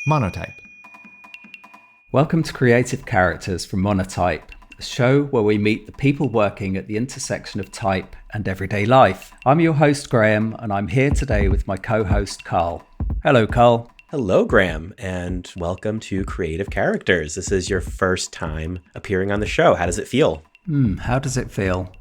Monotype. Welcome to Creative Characters from Monotype, a show where we meet the people working at the intersection of type and everyday life. I'm your host, Graham, and I'm here today with my co-host, Carl. Hello, Carl. Hello, Graham, and welcome to Creative Characters. This is your first time appearing on the show. How does it feel? How does it feel?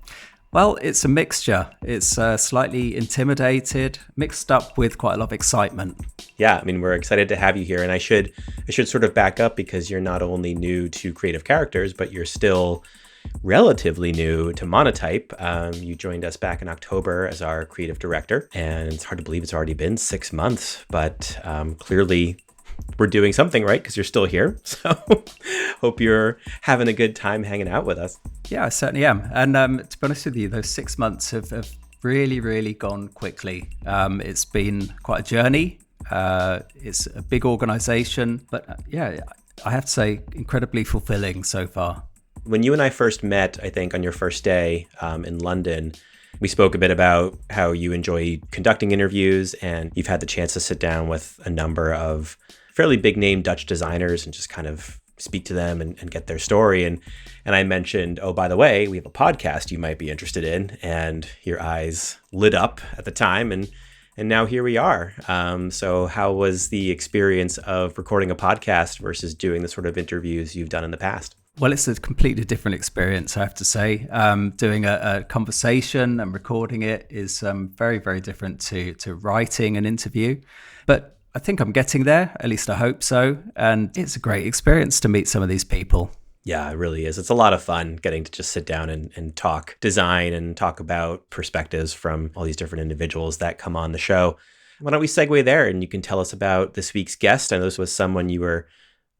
Well, it's a mixture. It's slightly intimidated, mixed up with quite a lot of excitement. Yeah, I mean, we're excited to have you here, and I should sort of back up because you're not only new to Creative Characters, but you're still relatively new to Monotype. You joined us back in October as our creative director, and it's hard to believe it's already been 6 months, but clearly we're doing something right because you're still here. So hope you're having a good time hanging out with us. Yeah, I certainly am. And to be honest with you, those 6 months have really, really gone quickly. It's been quite a journey. It's a big organization, but yeah, I have to say incredibly fulfilling so far. When you and I first met, I think on your first day in London, we spoke a bit about how you enjoy conducting interviews, and you've had the chance to sit down with a number of fairly big name Dutch designers and just kind of speak to them and get their story. And I mentioned, oh, by the way, we have a podcast you might be interested in. And your eyes lit up at the time. And now here we are. So how was the experience of recording a podcast versus doing the sort of interviews you've done in the past? Well, it's a completely different experience, I have to say. Doing a conversation and recording it is very, very different to writing an interview. But I think I'm getting there, at least I hope so. And it's a great experience to meet some of these people. Yeah, it really is. It's a lot of fun getting to just sit down and talk design and talk about perspectives from all these different individuals that come on the show. Why don't we segue there and you can tell us about this week's guest. I know this was someone you were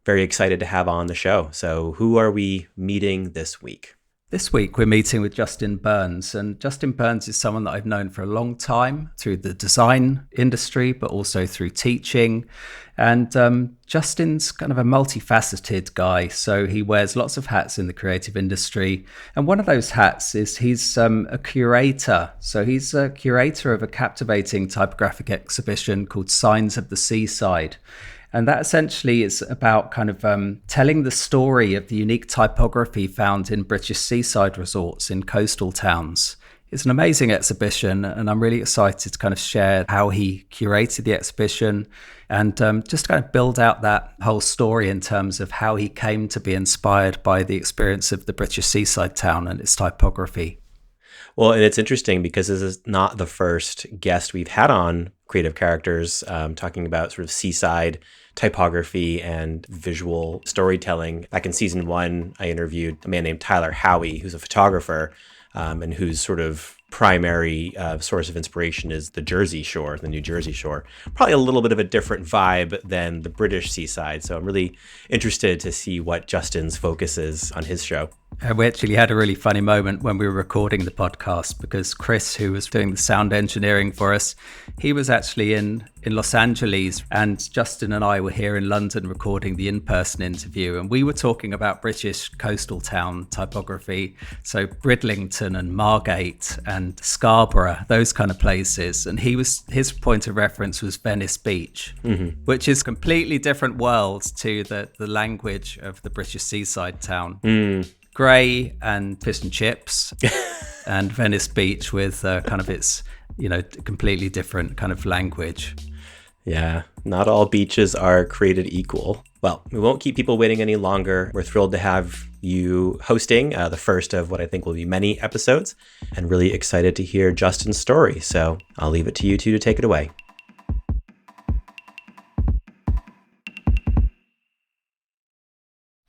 very excited to have on the show. So who are we meeting this week? This week, we're meeting with Justin Burns, and Justin Burns is someone that I've known for a long time through the design industry, but also through teaching. And Justin's kind of a multifaceted guy, so he wears lots of hats in the creative industry. And one of those hats is he's a curator. So he's a curator of a captivating typographic exhibition called Signs of the Seaside. And that essentially is about kind of telling the story of the unique typography found in British seaside resorts in coastal towns. It's an amazing exhibition, and I'm really excited to kind of share how he curated the exhibition and just kind of build out that whole story in terms of how he came to be inspired by the experience of the British seaside town and its typography. Well, and it's interesting because this is not the first guest we've had on Creative Characters talking about sort of seaside typography and visual storytelling. Back in season 1, I interviewed a man named Tyler Howie, who's a photographer and whose sort of primary source of inspiration is the Jersey Shore, the New Jersey Shore. Probably a little bit of a different vibe than the British seaside. So I'm really interested to see what Justin's focus is on his show. We actually had a really funny moment when we were recording the podcast because Chris, who was doing the sound engineering for us, he was actually in Los Angeles, and Justin and I were here in London recording the in-person interview, and we were talking about British coastal town typography, so Bridlington and Margate and Scarborough, those kind of places, and his point of reference was Venice Beach, which is completely different world to the language of the British seaside town. Grey and fish and chips, and Venice Beach with kind of its, completely different kind of language. Yeah, not all beaches are created equal. Well, we won't keep people waiting any longer. We're thrilled to have you hosting the first of what I think will be many episodes, and really excited to hear Justin's story. So I'll leave it to you two to take it away.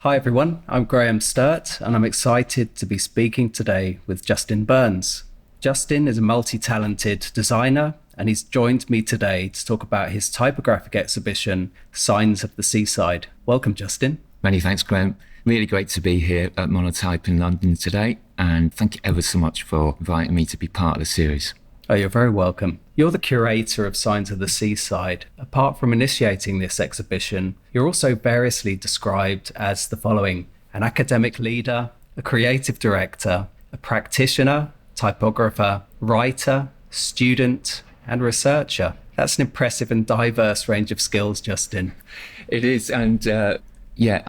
Hi everyone, I'm Graham Sturt, and I'm excited to be speaking today with Justin Burns. Justin is a multi-talented designer, and he's joined me today to talk about his typographic exhibition, Signs of the Seaside. Welcome, Justin. Many thanks, Graham. Really great to be here at Monotype in London today, and thank you ever so much for inviting me to be part of the series. Oh, you're very welcome. You're the curator of Signs of the Seaside. Apart from initiating this exhibition, you're also variously described as the following: an academic leader, a creative director, a practitioner, typographer, writer, student, and researcher. That's an impressive and diverse range of skills, Justin. It is, and I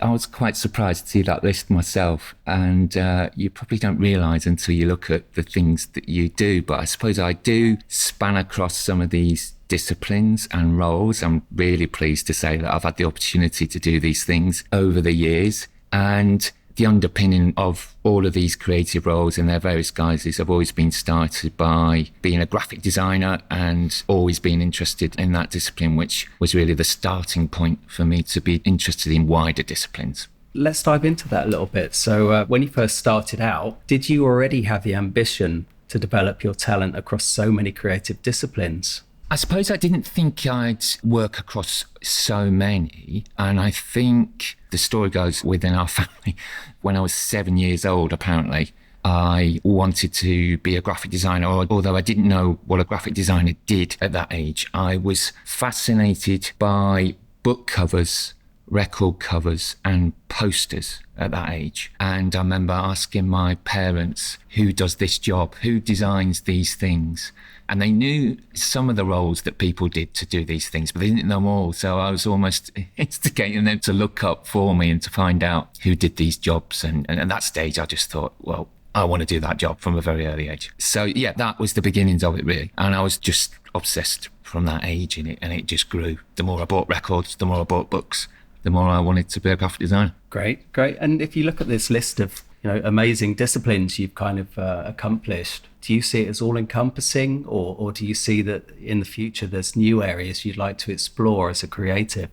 was quite surprised to see that list myself. And you probably don't realise until you look at the things that you do, but I suppose I do span across some of these disciplines and roles. I'm really pleased to say that I've had the opportunity to do these things over the years. And the underpinning of all of these creative roles in their various guises have always been started by being a graphic designer and always being interested in that discipline, which was really the starting point for me to be interested in wider disciplines. Let's dive into that a little bit. So when you first started out, did you already have the ambition to develop your talent across so many creative disciplines? I suppose I didn't think I'd work across so many. And I think the story goes within our family. When I was 7 years old, apparently, I wanted to be a graphic designer, although I didn't know what a graphic designer did at that age. I was fascinated by book covers, record covers and posters at that age. And I remember asking my parents, who does this job? Who designs these things? And they knew some of the roles that people did to do these things, but they didn't know them all. So I was almost instigating them to look up for me and to find out who did these jobs. And at that stage, I just thought, well, I want to do that job from a very early age. So yeah, that was the beginnings of it, really. And I was just obsessed from that age in it, and it just grew. The more I bought records, the more I bought books, the more I wanted to be a graphic designer. Great. And if you look at this list of amazing disciplines you've kind of accomplished, do you see it as all encompassing, or do you see that in the future there's new areas you'd like to explore as a creative?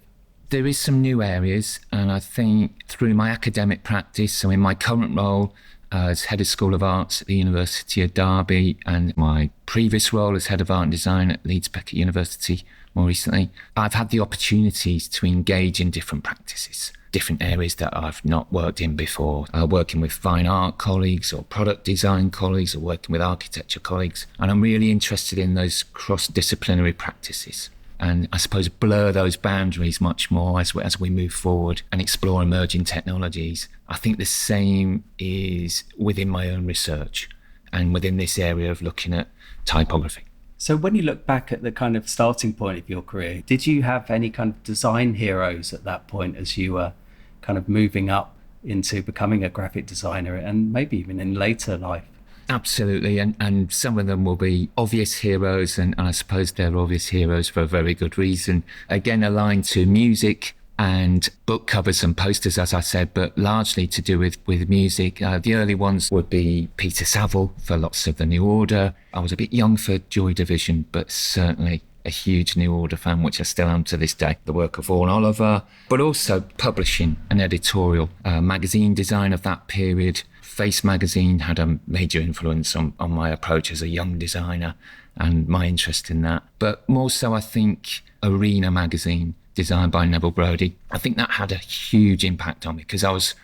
There is some new areas, and I think through my academic practice, so in my current role as Head of School of Arts at the University of Derby, and my previous role as Head of Art and Design at Leeds Beckett University more recently, I've had the opportunities to engage in different practices, different areas that I've not worked in before, working with fine art colleagues or product design colleagues or working with architecture colleagues. And I'm really interested in those cross-disciplinary practices. And I suppose blur those boundaries much more as we move forward and explore emerging technologies. I think the same is within my own research and within this area of looking at typography. So when you look back at the kind of starting point of your career, did you have any kind of design heroes at that point as you were kind of moving up into becoming a graphic designer, and maybe even in later life? Absolutely, and some of them will be obvious heroes, and I suppose they're obvious heroes for a very good reason. Again, aligned to music and book covers and posters, as I said, but largely to do with music. The early ones would be Peter Saville for lots of the New Order. I was a bit young for Joy Division, but certainly a huge New Order fan, which I still am to this day. The work of Vaughan Oliver, but also publishing and editorial. Magazine design of that period. Face magazine had a major influence on my approach as a young designer and my interest in that. But more so, I think, Arena magazine, designed by Neville Brody. I think that had a huge impact on me because I was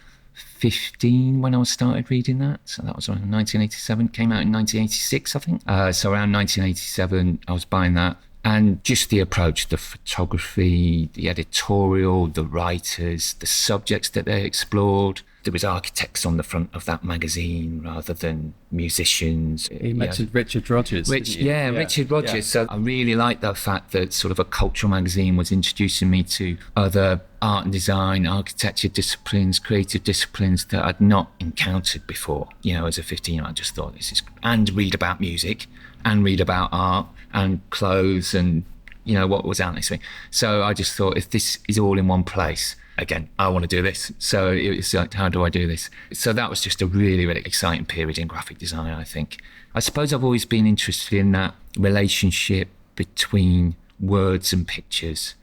15 when I started reading that. So that was around 1987, came out in 1986, I think. So around 1987, I was buying that. And just the approach, the photography, the editorial, the writers, the subjects that they explored. There was architects on the front of that magazine rather than musicians. You mentioned Richard Rogers. Richard Rogers. Yeah. So I really liked the fact that sort of a cultural magazine was introducing me to other art and design, architecture disciplines, creative disciplines that I'd not encountered before. As a 15, I just thought this is... And read about music and read about art and clothes and, what was out next week. So I just thought, if this is all in one place, again, I want to do this. So it was like, how do I do this? So that was just a really, really exciting period in graphic design, I think. I suppose I've always been interested in that relationship between words and pictures,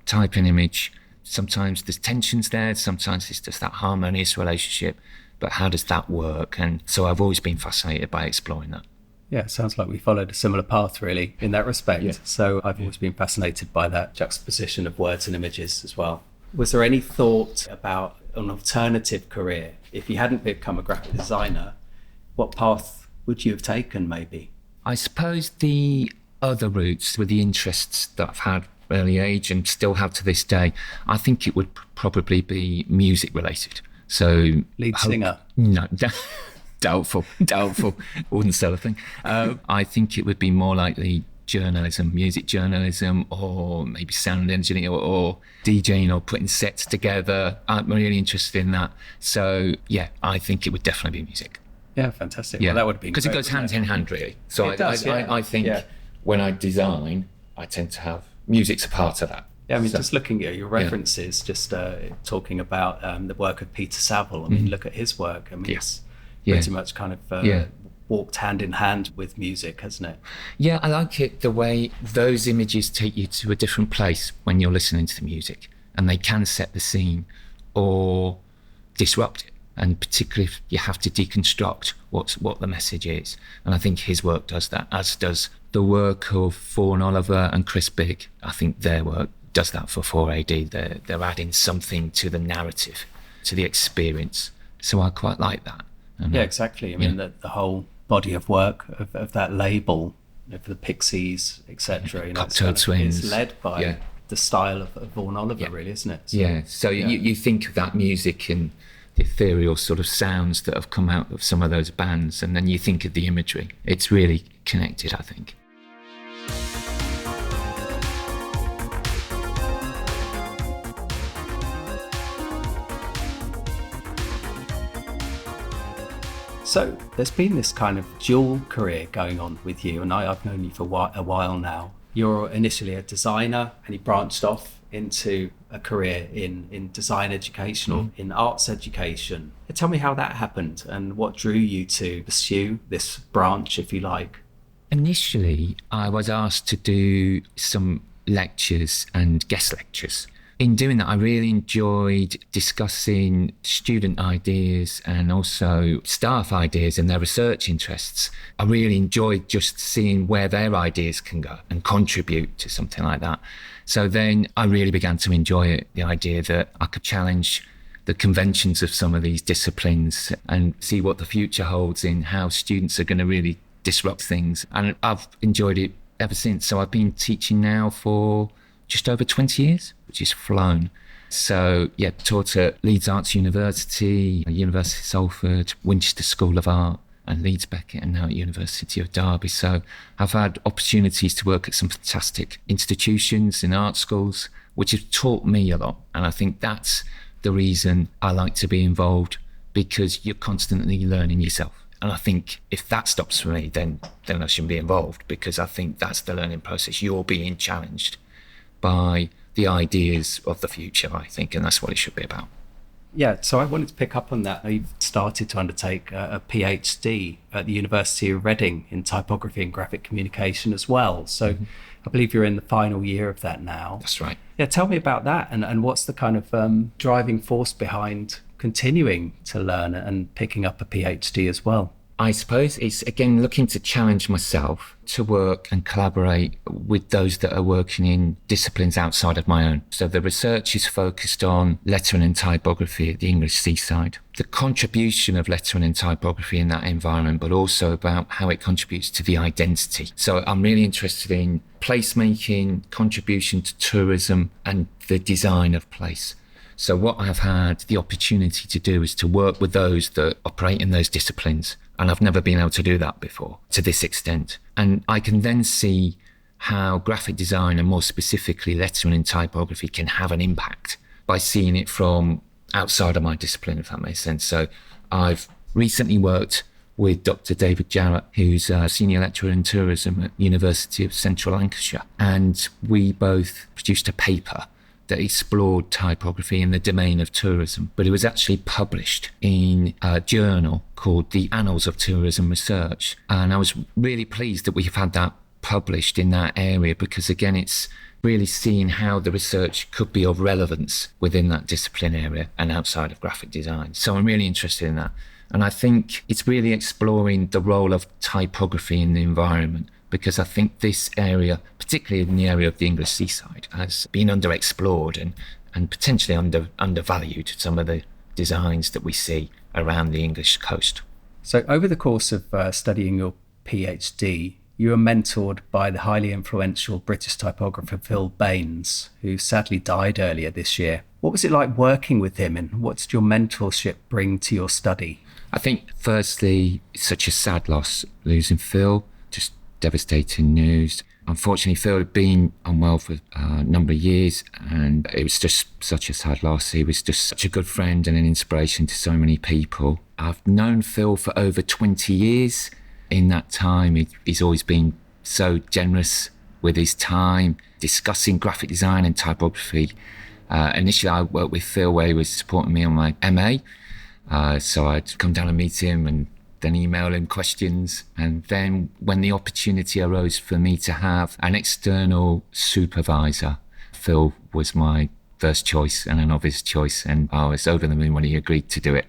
type and image. Sometimes there's tensions there. Sometimes it's just that harmonious relationship. But how does that work? And so I've always been fascinated by exploring that. Yeah, it sounds like we followed a similar path, really, in that respect. Yeah. So I've always been fascinated by that juxtaposition of words and images as well. Was there any thought about an alternative career? If you hadn't become a graphic designer, what path would you have taken, maybe? I suppose the other routes were the interests that I've had early age and still have to this day. I think it would probably be music related. So lead singer? No, doubtful. Wouldn't sell a thing. I think it would be more likely journalism, music journalism, or maybe sound engineering or DJing or putting sets together. I'm really interested in that. So yeah, I think it would definitely be music. Yeah, fantastic. Yeah. Well, that would be because it goes hand in hand, really. So I think when I design, I tend to have music's a part of that. Yeah, I mean, just looking at your references, just talking about the work of Peter Saville. I mean, look at his work. I mean, it's pretty much kind of walked hand in hand with music, hasn't it? Yeah, I like it the way those images take you to a different place when you're listening to the music, and they can set the scene or disrupt it. And particularly if you have to deconstruct what the message is. And I think his work does that, as does the work of Vaughan Oliver and Chris Bigg. I think their work does that for 4AD. They're adding something to the narrative, to the experience. So I quite like that. Yeah, exactly. I mean, the whole body of work of that label, for the Pixies, etc. Cocktail Twins. It's led by the style of Vaughan Oliver, really, isn't it? So, so you think of that music and the ethereal sort of sounds that have come out of some of those bands, and then you think of the imagery. It's really connected, I think. So there's been this kind of dual career going on with you, and I've known you for a while now. You're initially a designer, and you branched off into a career in design education or in arts education. Tell me how that happened and what drew you to pursue this branch, if you like. Initially, I was asked to do some lectures and guest lectures. In doing that, I really enjoyed discussing student ideas and also staff ideas and their research interests. I really enjoyed just seeing where their ideas can go and contribute to something like that. So then I really began to enjoy it, the idea that I could challenge the conventions of some of these disciplines and see what the future holds in how students are going to really disrupt things. And I've enjoyed it ever since. So I've been teaching now for just over 20 years, which is flown. So taught at Leeds Arts University, University of Salford, Winchester School of Art, and Leeds Beckett, and now at University of Derby. So I've had opportunities to work at some fantastic institutions in art schools, which have taught me a lot. And I think that's the reason I like to be involved, because you're constantly learning yourself. And I think if that stops for me, then I shouldn't be involved, because I think that's the learning process. You're being challenged by the ideas of the future, I think, and that's what it should be about. Yeah, so I wanted to pick up on that. You've started to undertake a PhD at the University of Reading in typography and graphic communication as well. So I believe you're in the final year of that now. That's right. Yeah, tell me about that and what's the kind of driving force behind continuing to learn and picking up a PhD as well? I suppose it's, again, looking to challenge myself to work and collaborate with those that are working in disciplines outside of my own. So the research is focused on lettering and typography at the English seaside, the contribution of lettering and typography in that environment, but also about how it contributes to the identity. So I'm really interested in placemaking, contribution to tourism, and the design of place. So what I've had the opportunity to do is to work with those that operate in those disciplines. And I've never been able to do that before to this extent. And I can then see how graphic design, and more specifically lettering and typography, can have an impact by seeing it from outside of my discipline, if that makes sense. So I've recently worked with Dr. David Jarrett, who's a senior lecturer in tourism at University of Central Lancashire. And we both produced a paper that explored typography in the domain of tourism, but it was actually published in a journal called The Annals of Tourism Research. And I was really pleased that we've had that published in that area, because again, it's really seeing how the research could be of relevance within that discipline area and outside of graphic design. So I'm really interested in that. And I think it's really exploring the role of typography in the environment, because I think this area, particularly in the area of the English seaside, has been underexplored and potentially undervalued, some of the designs that we see around the English coast. So over the course of studying your PhD, you were mentored by the highly influential British typographer Phil Baines, who sadly died earlier this year. What was it like working with him, and what did your mentorship bring to your study? I think, firstly, it's such a sad loss, losing Phil. Just devastating news. Unfortunately, Phil had been unwell for a number of years, and it was just such a sad loss. He was just such a good friend and an inspiration to so many people. I've known Phil for over 20 years. In that time, he's always been so generous with his time, discussing graphic design and typography. Initially, I worked with Phil where he was supporting me on my MA. So I'd come down and meet him and then email him questions. And then when the opportunity arose for me to have an external supervisor, Phil was my first choice and an obvious choice. And I was over the moon when he agreed to do it.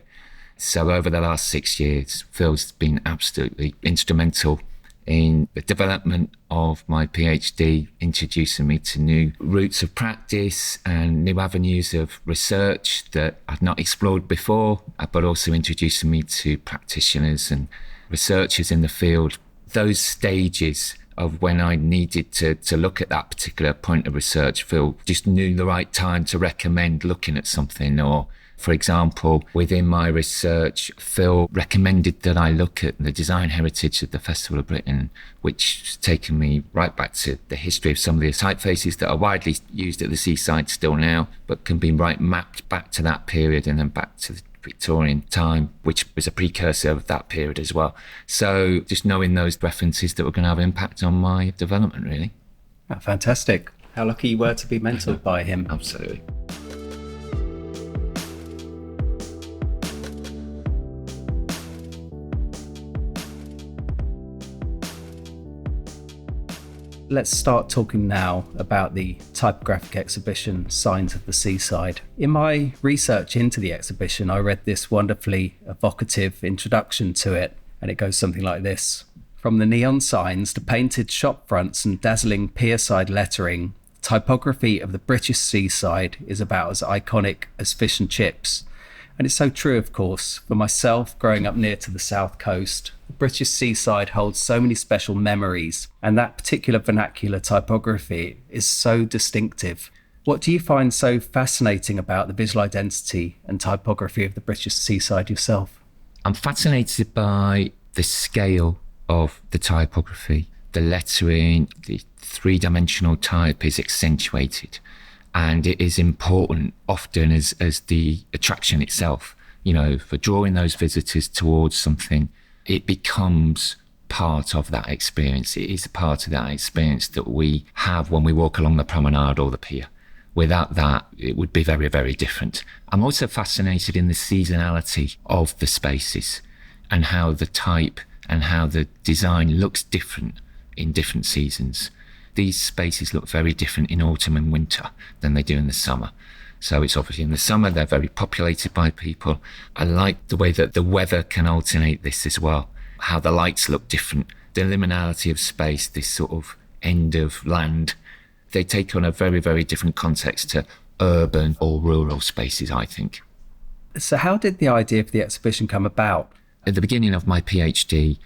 So over the last 6 years, Phil's been absolutely instrumental in the development of my PhD, introducing me to new routes of practice and new avenues of research that I'd not explored before, but also introducing me to practitioners and researchers in the field. Those stages of when I needed to look at that particular point of research, Phil just knew the right time to recommend looking at something. Or, for example, within my research, Phil recommended that I look at the design heritage of the Festival of Britain, which has taken me right back to the history of some of the typefaces that are widely used at the seaside still now, but can be mapped back to that period and then back to the Victorian time, which was a precursor of that period as well. So just knowing those references that were going to have impact on my development, really. Oh, fantastic. How lucky you were to be mentored by him. Absolutely. Let's start talking now about the typographic exhibition Signs of the Seaside. In my research into the exhibition, I read this wonderfully evocative introduction to it, and it goes something like this. From the neon signs to painted shop fronts and dazzling pierside lettering, typography of the British seaside is about as iconic as fish and chips. And it's so true, of course. For myself, growing up near to the south coast, the British seaside holds so many special memories, and that particular vernacular typography is so distinctive. What do you find so fascinating about the visual identity and typography of the British seaside yourself? I'm fascinated by the scale of the typography. The lettering, the three-dimensional type is accentuated. And it is important often as the attraction itself, for drawing those visitors towards something. It becomes part of that experience. It is a part of that experience that we have when we walk along the promenade or the pier. Without that, it would be very, very different. I'm also fascinated in the seasonality of the spaces and how the type and how the design looks different in different seasons. These spaces look very different in autumn and winter than they do in the summer. So it's obviously in the summer, they're very populated by people. I like the way that the weather can alternate this as well, how the lights look different, the liminality of space, this sort of end of land. They take on a very, very different context to urban or rural spaces, I think. So how did the idea for the exhibition come about? At the beginning of my PhD,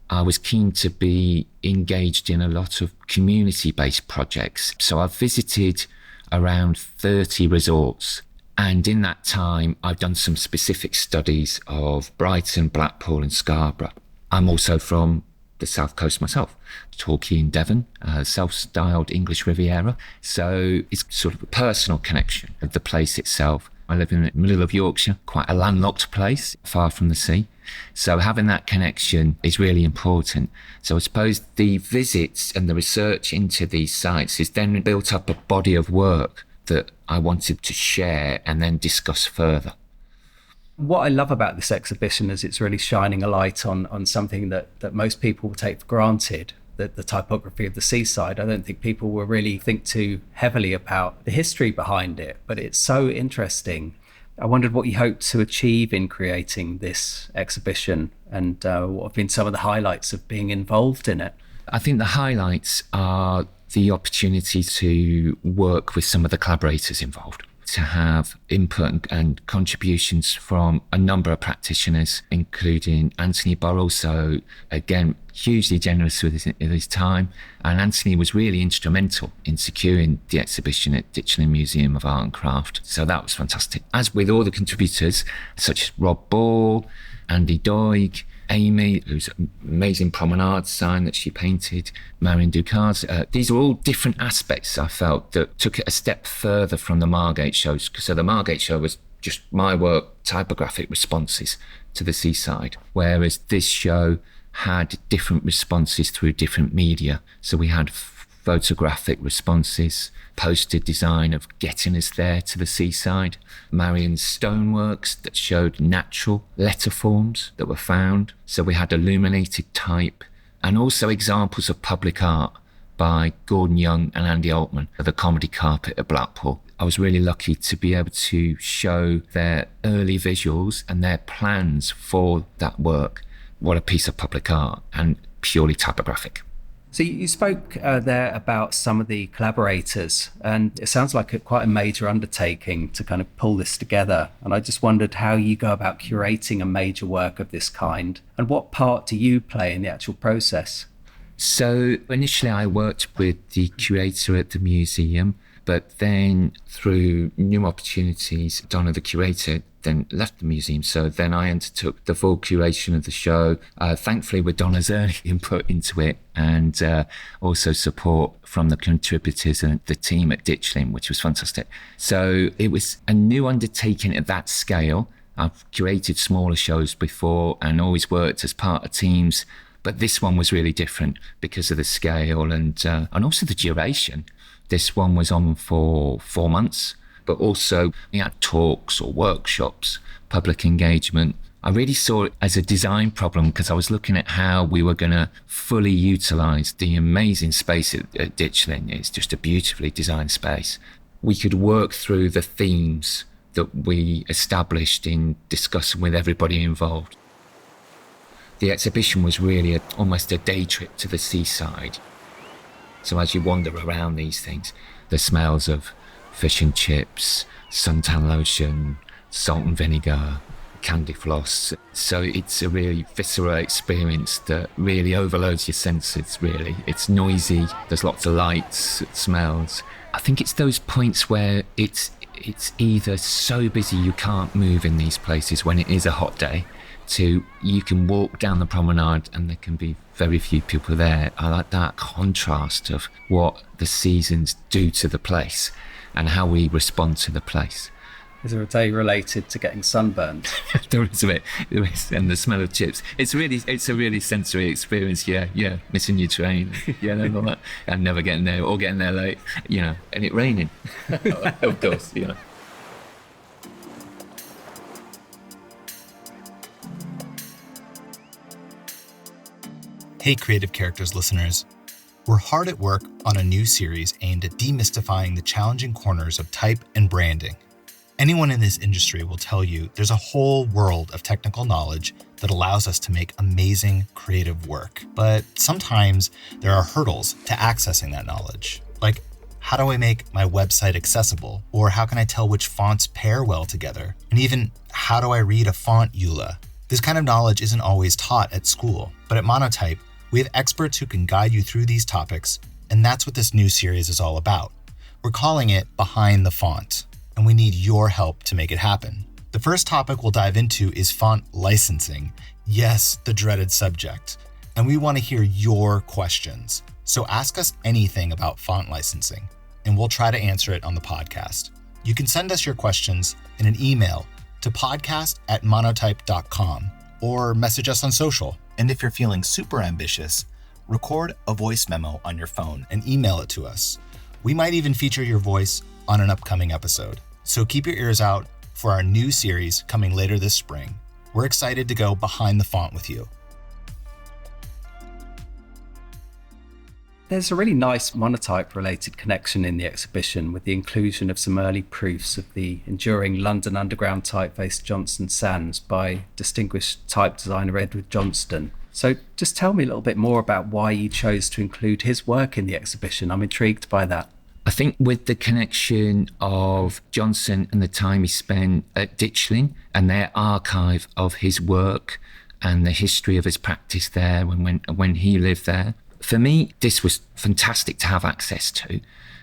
I was keen to be engaged in a lot of community-based projects. So I've visited around 30 resorts. And in that time, I've done some specific studies of Brighton, Blackpool and Scarborough. I'm also from the South Coast myself, Torquay in Devon, self-styled English Riviera. So it's sort of a personal connection of the place itself. I live in the middle of Yorkshire, quite a landlocked place, far from the sea. So having that connection is really important. So I suppose the visits and the research into these sites has then built up a body of work that I wanted to share and then discuss further. What I love about this exhibition is it's really shining a light on something that most people will take for granted, that the typography of the seaside. I don't think people will really think too heavily about the history behind it, but it's so interesting. I wondered what you hoped to achieve in creating this exhibition and what have been some of the highlights of being involved in it. I think the highlights are the opportunity to work with some of the collaborators involved, to have input and contributions from a number of practitioners, including Anthony Burrell. So again, hugely generous with his time. And Anthony was really instrumental in securing the exhibition at Ditchling Museum of Art and Craft. So that was fantastic. As with all the contributors, such as Rob Ball, Andy Doig, Amy, who's an amazing promenade sign that she painted, Marion Ducas. These are all different aspects, I felt, that took it a step further from the Margate shows. So the Margate show was just my work, typographic responses to the seaside, whereas this show had different responses through different media. So we had photographic responses, poster design of getting us there to the seaside, Marion's stoneworks that showed natural letter forms that were found. So we had illuminated type, and also examples of public art by Gordon Young and Andy Altman at the Comedy Carpet at Blackpool. I was really lucky to be able to show their early visuals and their plans for that work. What a piece of public art, and purely typographic. So you spoke there about some of the collaborators, and it sounds like quite a major undertaking to kind of pull this together. And I just wondered how you go about curating a major work of this kind, and what part do you play in the actual process? So initially I worked with the curator at the museum, but then through new opportunities, Donna, the curator, then left the museum. So then I undertook the full curation of the show, thankfully with Donna's early input into it, and also support from the contributors and the team at Ditchling, which was fantastic. So it was a new undertaking at that scale. I've curated smaller shows before and always worked as part of teams, but this one was really different because of the scale and also the duration. This one was on for 4 months, but also we had talks or workshops, public engagement. I really saw it as a design problem because I was looking at how we were going to fully utilise the amazing space at Ditchling. It's just a beautifully designed space. We could work through the themes that we established in discussing with everybody involved. The exhibition was really almost a day trip to the seaside. So as you wander around these things, the smells of fish and chips, suntan lotion, salt and vinegar, candy floss. So it's a really visceral experience that really overloads your senses, really. It's noisy, there's lots of lights, smells. I think it's those points where it's either so busy you can't move in these places when it is a hot day, to you can walk down the promenade and there can be very few people there. I like that contrast of what the seasons do to the place and how we respond to the place. Is there a day related to getting sunburned? There is a bit, and the smell of chips. It's a really sensory experience. Yeah, missing your train. Yeah, all that, and never getting there or getting there late. And it raining. Of course, Hey, Creative Characters listeners. We're hard at work on a new series aimed at demystifying the challenging corners of type and branding. Anyone in this industry will tell you there's a whole world of technical knowledge that allows us to make amazing creative work. But sometimes there are hurdles to accessing that knowledge. Like, how do I make my website accessible? Or how can I tell which fonts pair well together? And even, how do I read a font EULA? This kind of knowledge isn't always taught at school, but at Monotype, we have experts who can guide you through these topics, and that's what this new series is all about. We're calling it Behind the Font, and we need your help to make it happen. The first topic we'll dive into is font licensing. Yes, the dreaded subject. And we want to hear your questions. So ask us anything about font licensing, and we'll try to answer it on the podcast. You can send us your questions in an email to podcast@monotype.com or message us on social. And if you're feeling super ambitious, record a voice memo on your phone and email it to us. We might even feature your voice on an upcoming episode. So keep your ears out for our new series coming later this spring. We're excited to go behind the font with you. There's a really nice Monotype related connection in the exhibition with the inclusion of some early proofs of the enduring London Underground typeface Johnson Sands by distinguished type designer Edward Johnston. So just tell me a little bit more about why you chose to include his work in the exhibition. I'm intrigued by that. I think with the connection of Johnson and the time he spent at Ditchling and their archive of his work and the history of his practice there when he lived there, for me, this was fantastic to have access to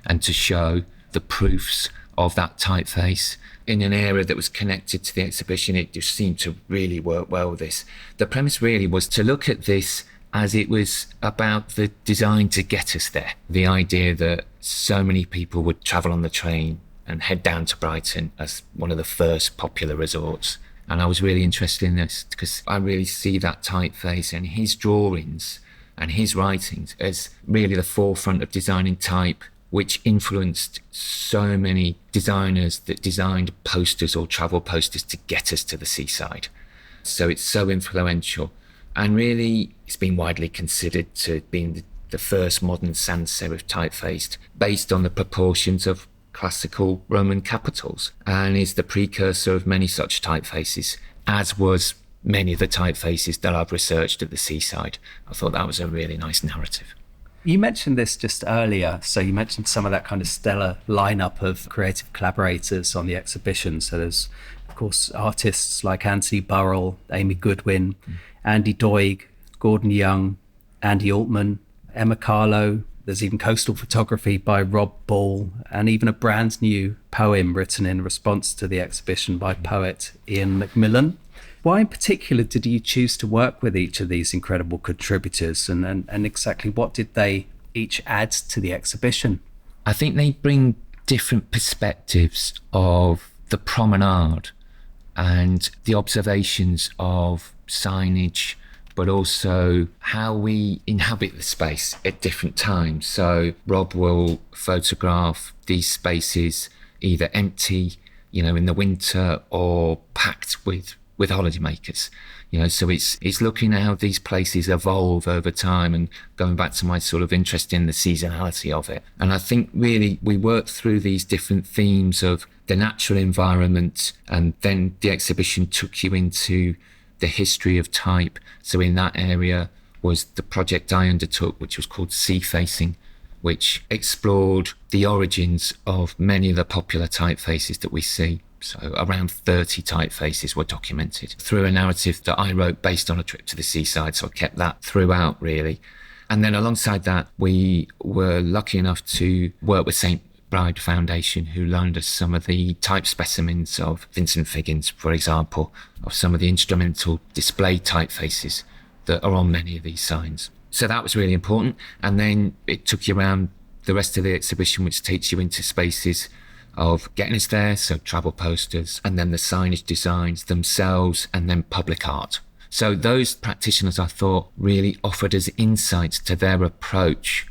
and to show the proofs of that typeface in an area that was connected to the exhibition. It just seemed to really work well with this. The premise really was to look at this as it was about the design to get us there. The idea that so many people would travel on the train and head down to Brighton as one of the first popular resorts. And I was really interested in this because I really see that typeface and his drawings and his writings as really the forefront of designing type, which influenced so many designers that designed posters or travel posters to get us to the seaside. So it's so influential. And really, it's been widely considered to being the first modern sans serif typeface based on the proportions of classical Roman capitals, and is the precursor of many such typefaces, as was many of the typefaces that I've researched at the seaside. I thought that was a really nice narrative. You mentioned this just earlier. So you mentioned some of that kind of stellar lineup of creative collaborators on the exhibition. So there's, of course, artists like Anthony Burrell, Amy Goodwin, Andy Doig, Gordon Young, Andy Altman, Emma Carlo. There's even coastal photography by Rob Ball, and even a brand new poem written in response to the exhibition by poet Ian Macmillan. Why in particular did you choose to work with each of these incredible contributors, and exactly what did they each add to the exhibition? I think they bring different perspectives of the promenade and the observations of signage, but also how we inhabit the space at different times. So Rob will photograph these spaces either empty, in the winter, or packed with holidaymakers. So it's looking at how these places evolve over time and going back to my sort of interest in the seasonality of it. And I think really we worked through these different themes of the natural environment, and then the exhibition took you into the history of type. So in that area was the project I undertook, which was called Sea Facing, which explored the origins of many of the popular typefaces that we see. So around 30 typefaces were documented through a narrative that I wrote based on a trip to the seaside. So I kept that throughout, really. And then alongside that, we were lucky enough to work with St. Bride Foundation, who loaned us some of the type specimens of Vincent Figgins, for example, of some of the instrumental display typefaces that are on many of these signs. So that was really important. And then it took you around the rest of the exhibition, which takes you into spaces of getting us there, so travel posters, and then the signage designs themselves, and then public art. So those practitioners, I thought, really offered us insights to their approach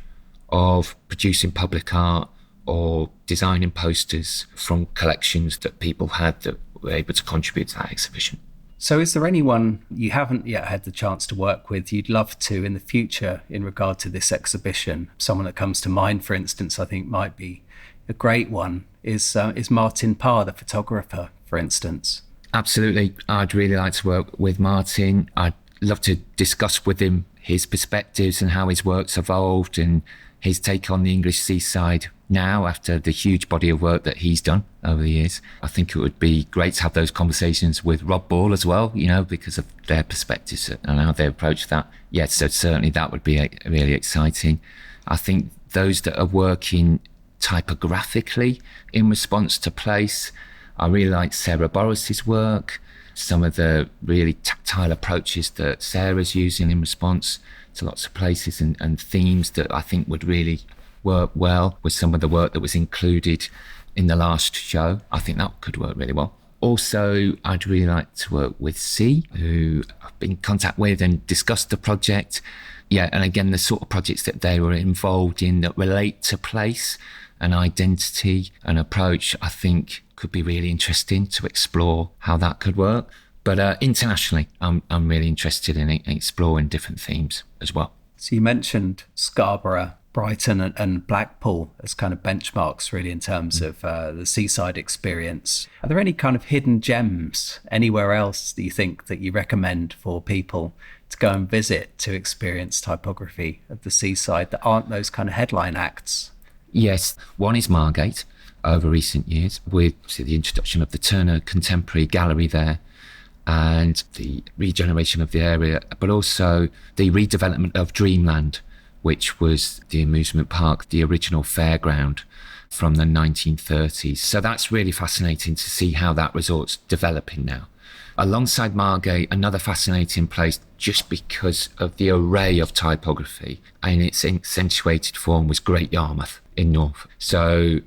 of producing public art or designing posters from collections that people had that were able to contribute to that exhibition. So is there anyone you haven't yet had the chance to work with you'd love to in the future in regard to this exhibition? Someone that comes to mind, for instance, I think might be a great one is Martin Parr, the photographer, for instance. Absolutely. I'd really like to work with Martin. I'd love to discuss with him his perspectives and how his work's evolved and his take on the English seaside now after the huge body of work that he's done over the years. I think it would be great to have those conversations with Rob Ball as well, because of their perspectives and how they approach that. Yes, so certainly that would be really exciting. I think those that are working typographically in response to place, I really like Sarah Boris's work, some of the really tactile approaches that Sarah's using in response to lots of places and themes that I think would really work well with some of the work that was included in the last show. I think that could work really well. Also, I'd really like to work with C, who I've been in contact with and discussed the project. Yeah, and again, the sort of projects that they were involved in that relate to place and identity and approach, I think could be really interesting to explore how that could work. But internationally, I'm really interested in exploring different themes as well. So you mentioned Scarborough, Brighton and Blackpool as kind of benchmarks really in terms of the seaside experience. Are there any kind of hidden gems anywhere else that you think that you recommend for people to go and visit to experience typography at the seaside that aren't those kind of headline acts? Yes, one is Margate over recent years with the introduction of the Turner Contemporary Gallery there and the regeneration of the area, but also the redevelopment of Dreamland, which was the amusement park, the original fairground from the 1930s. So that's really fascinating to see how that resort's developing now. Alongside Margate, another fascinating place just because of the array of typography and its accentuated form was Great Yarmouth in North. So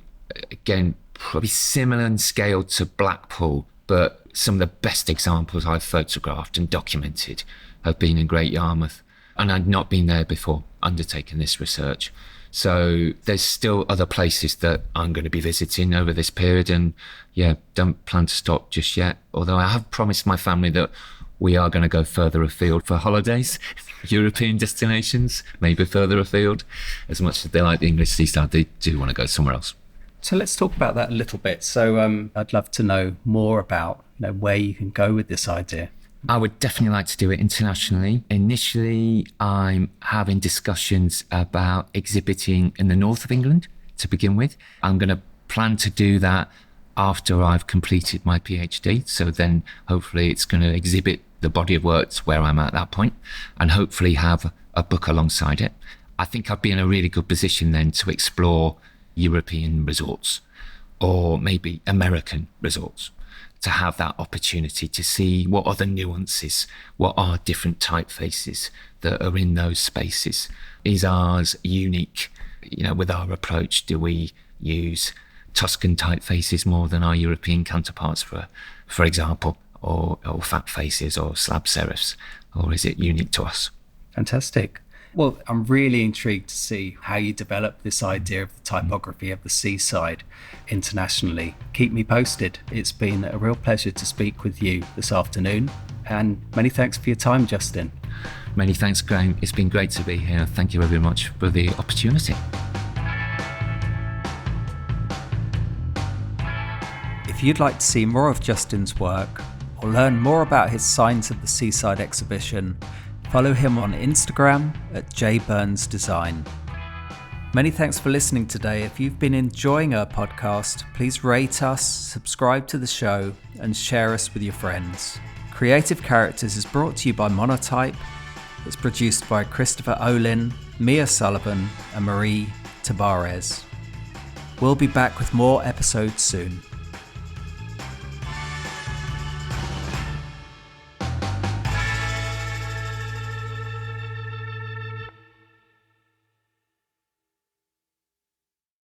again, probably similar in scale to Blackpool, but some of the best examples I've photographed and documented have been in Great Yarmouth. And I'd not been there before undertaking this research. So there's still other places that I'm going to be visiting over this period, and yeah, don't plan to stop just yet. Although I have promised my family that we are going to go further afield for holidays, European destinations, maybe further afield. As much as they like the English seaside, they do want to go somewhere else. So let's talk about that a little bit. So I'd love to know more about where you can go with this idea. I would definitely like to do it internationally. Initially, I'm having discussions about exhibiting in the north of England to begin with. I'm going to plan to do that after I've completed my PhD. So then hopefully it's going to exhibit the body of works where I'm at that point and hopefully have a book alongside it. I think I'd be in a really good position then to explore European resorts or maybe American resorts, to have that opportunity to see what are the nuances, what are different typefaces that are in those spaces. Is ours unique? With our approach, do we use Tuscan typefaces more than our European counterparts, for example, or fat faces or slab serifs, or is it unique to us? Fantastic. Well, I'm really intrigued to see how you develop this idea of the typography of the seaside internationally. Keep me posted. It's been a real pleasure to speak with you this afternoon, and many thanks for your time, Justin. Many thanks, Graham. It's been great to be here. Thank you very much for the opportunity. If you'd like to see more of Justin's work or learn more about his Signs of the Seaside exhibition, follow him on Instagram at jburnsdesign. Many thanks for listening today. If you've been enjoying our podcast, please rate us, subscribe to the show, and share us with your friends. Creative Characters is brought to you by Monotype. It's produced by Christopher Olin, Mia Sullivan, and Marie Tabarez. We'll be back with more episodes soon.